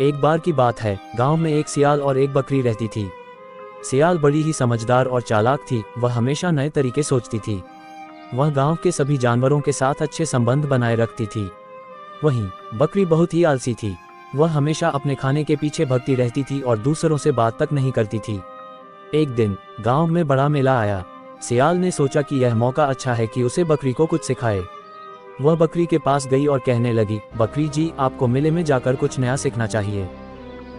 एक बार की बात है, गांव में एक सियाल और एक बकरी रहती थी। सियाल बड़ी ही समझदार और चालाक थी। वह हमेशा नए तरीके सोचती थी। वह गांव के सभी जानवरों के साथ अच्छे संबंध बनाए रखती थी। वहीं बकरी बहुत ही आलसी थी। वह हमेशा अपने खाने के पीछे भगती रहती थी और दूसरों से बात तक नहीं करती थी। एक दिन गांव में बड़ा मेला आया। सियाल ने सोचा कि यह मौका अच्छा है कि उसे बकरी को कुछ सिखाए। वह बकरी के पास गई और कहने लगी, बकरी जी, आपको मेले में जाकर कुछ नया सीखना चाहिए।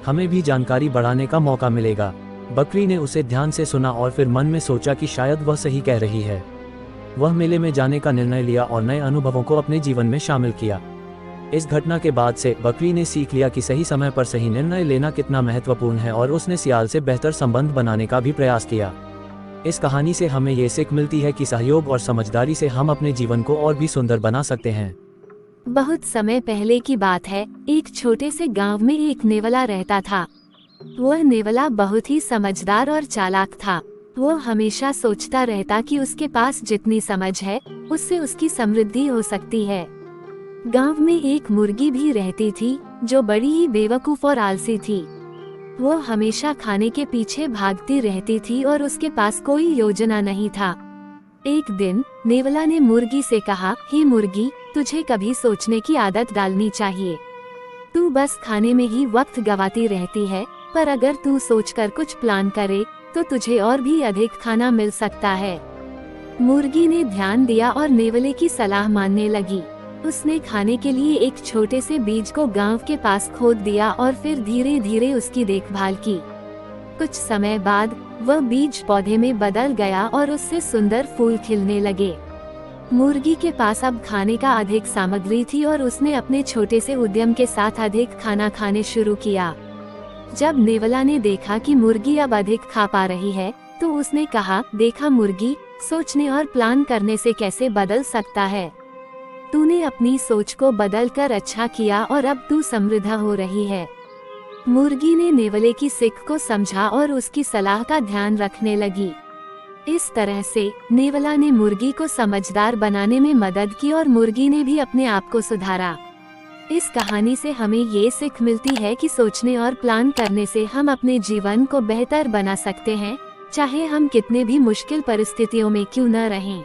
हमें भी जानकारी बढ़ाने का मौका मिलेगा। बकरी ने उसे ध्यान से सुना और फिर मन में सोचा कि शायद वह सही कह रही है। वह मेले में जाने का निर्णय लिया और नए अनुभवों को अपने जीवन में शामिल किया। इस घटना के बाद से बकरी ने सीख लिया कि सही समय पर सही निर्णय लेना कितना महत्वपूर्ण है और उसने सियाल से बेहतर संबंध बनाने का भी प्रयास किया। इस कहानी से हमें ये सीख मिलती है कि सहयोग और समझदारी से हम अपने जीवन को और भी सुंदर बना सकते हैं। बहुत समय पहले की बात है। एक छोटे से गांव में एक नेवला रहता था। वह नेवला बहुत ही समझदार और चालाक था। वो हमेशा सोचता रहता कि उसके पास जितनी समझ है उससे उसकी समृद्धि हो सकती है। गांव में एक मुर्गी भी रहती थी जो बड़ी ही बेवकूफ और आलसी थी। वो हमेशा खाने के पीछे भागती रहती थी और उसके पास कोई योजना नहीं था। एक दिन नेवला ने मुर्गी से कहा, हे मुर्गी, तुझे कभी सोचने की आदत डालनी चाहिए। तू बस खाने में ही वक्त गवाती रहती है, पर अगर तू सोचकर कुछ प्लान करे तो तुझे और भी अधिक खाना मिल सकता है। मुर्गी ने ध्यान दिया और नेवले की सलाह मानने लगी। उसने खाने के लिए एक छोटे से बीज को गांव के पास खोद दिया और फिर धीरे धीरे उसकी देखभाल की। कुछ समय बाद वह बीज पौधे में बदल गया और उससे सुंदर फूल खिलने लगे। मुर्गी के पास अब खाने का अधिक सामग्री थी और उसने अपने छोटे से उद्यम के साथ अधिक खाना खाने शुरू किया। जब नेवला ने देखा कि मुर्गी अब अधिक खा पा रही है तो उसने कहा, देखा मुर्गी, सोचने और प्लान करने से कैसे बदल सकता है। तूने अपनी सोच को बदलकर अच्छा किया और अब तू समृद्ध हो रही है। मुर्गी ने नेवले की सीख को समझा और उसकी सलाह का ध्यान रखने लगी। इस तरह से नेवला ने मुर्गी को समझदार बनाने में मदद की और मुर्गी ने भी अपने आप को सुधारा। इस कहानी से हमें ये सीख मिलती है कि सोचने और प्लान करने से हम अपने जीवन को बेहतर बना सकते हैं, चाहे हम कितने भी मुश्किल परिस्थितियों में क्यों न रहें।